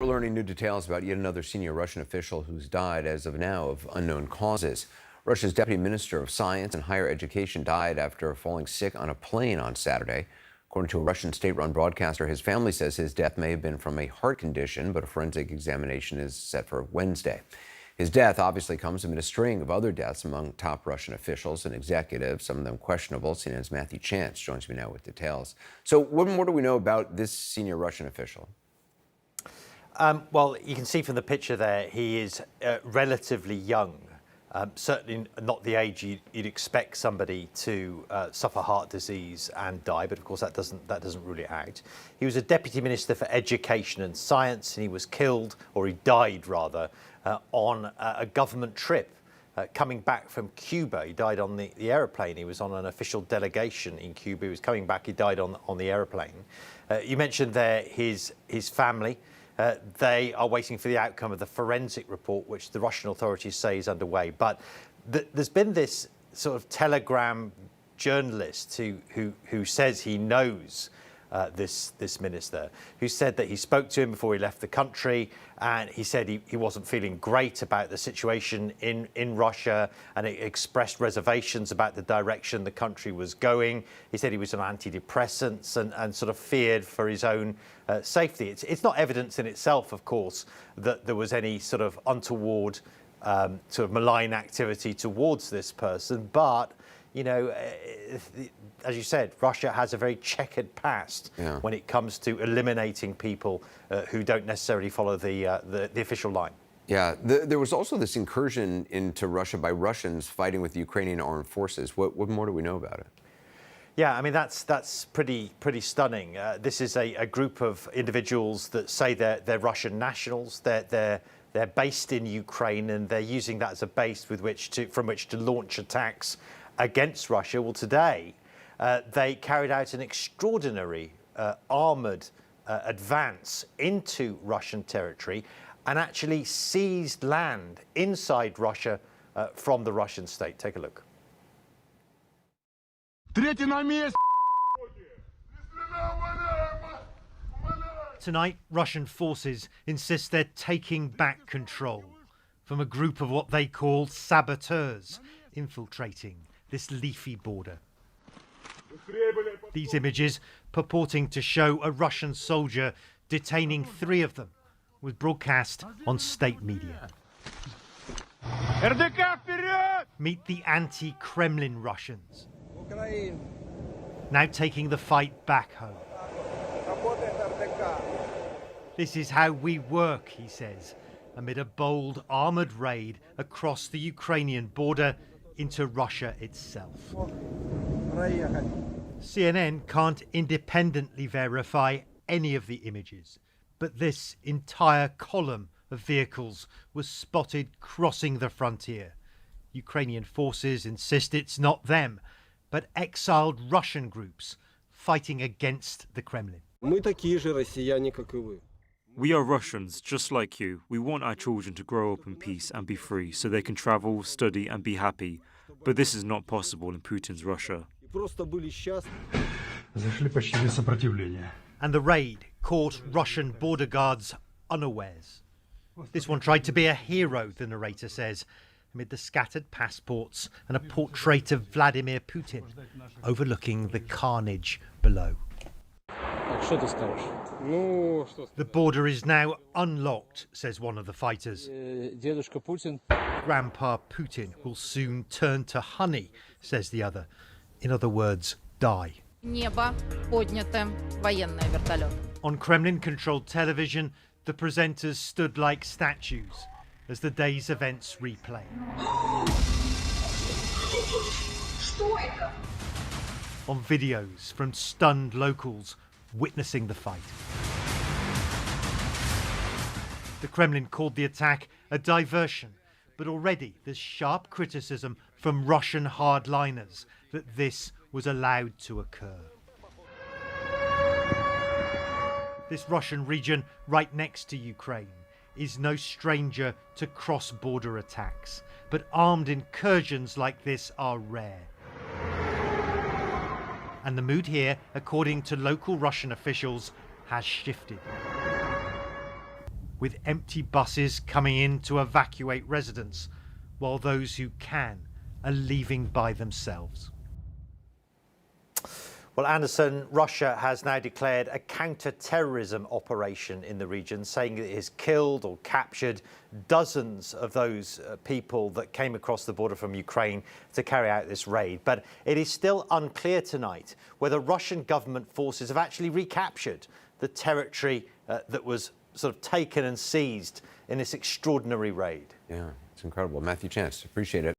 We're learning new details about yet another senior Russian official who's died as of now of unknown causes. Russia's Deputy Minister of Science and Higher Education died after falling sick on a plane on Saturday. According to a Russian state-run broadcaster, his family says his death may have been from a heart condition, but a forensic examination is set for Wednesday. His death obviously comes amid a string of other deaths among top Russian officials and executives, some of them questionable. CNN's Matthew Chance joins me now with details. So what more do we know about this senior Russian official? Well, you can see from the picture there, he is relatively young. Certainly not the age you'd expect somebody to suffer heart disease and die, but of course that doesn't rule it out. He was a deputy minister for education and science, and he was killed, or he died rather, on a government trip coming back from Cuba. He died on the aeroplane. He was on an official delegation in Cuba. He was coming back. He died on the aeroplane. You mentioned there his family. They are waiting for the outcome of the forensic report, which the Russian authorities say is underway. But there's been this sort of Telegram journalist who says he knows this minister, who said that he spoke to him before he left the country, and he said he wasn't feeling great about the situation in Russia, and he expressed reservations about the direction the country was going. He said he was on antidepressants and sort of feared for his own safety. It's not evidence in itself, of course, that there was any sort of untoward sort of malign activity towards this person, but you know, as you said, Russia has a very checkered past when it comes to eliminating people who don't necessarily follow the official line. Yeah, there was also this incursion into Russia by Russians fighting with the Ukrainian armed forces. What more do we know about it? Yeah, I mean, that's pretty stunning. This is a group of individuals that say they're Russian nationals. They're based in Ukraine, and they're using that as a base from which to launch attacks against Russia. Well, today they carried out an extraordinary armoured advance into Russian territory and actually seized land inside Russia from the Russian state. Take a look. Tonight, Russian forces insist they're taking back control from a group of what they call saboteurs infiltrating this leafy border. These images, purporting to show a Russian soldier detaining 3 of them, was broadcast on state media. Meet the anti-Kremlin Russians, now taking the fight back home. This is how we work, he says, amid a bold armoured raid across the Ukrainian border into Russia itself. CNN can't independently verify any of the images, but this entire column of vehicles was spotted crossing the frontier. Ukrainian forces insist it's not them, but exiled Russian groups fighting against the Kremlin. We are Russians, just like you. We want our children to grow up in peace and be free, so they can travel, study and be happy. But this is not possible in Putin's Russia. And the raid caught Russian border guards unawares. This one tried to be a hero, the narrator says, amid the scattered passports and a portrait of Vladimir Putin overlooking the carnage below. The border is now unlocked, says one of the fighters. Grandpa Putin will soon turn to honey, says the other. In other words, die. On Kremlin-controlled television, the presenters stood like statues as the day's events replay. On videos from stunned locals witnessing the fight. The Kremlin called the attack a diversion, but already there's sharp criticism from Russian hardliners that this was allowed to occur. This Russian region right next to Ukraine is no stranger to cross-border attacks, but armed incursions like this are rare. And the mood here, according to local Russian officials, has shifted. with empty buses coming in to evacuate residents, while those who can are leaving by themselves. Well, Anderson, Russia has now declared a counter-terrorism operation in the region, saying it has killed or captured dozens of those people that came across the border from Ukraine to carry out this raid. But it is still unclear tonight whether Russian government forces have actually recaptured the territory that was sort of taken and seized in this extraordinary raid. Yeah, it's incredible. Matthew Chance, appreciate it.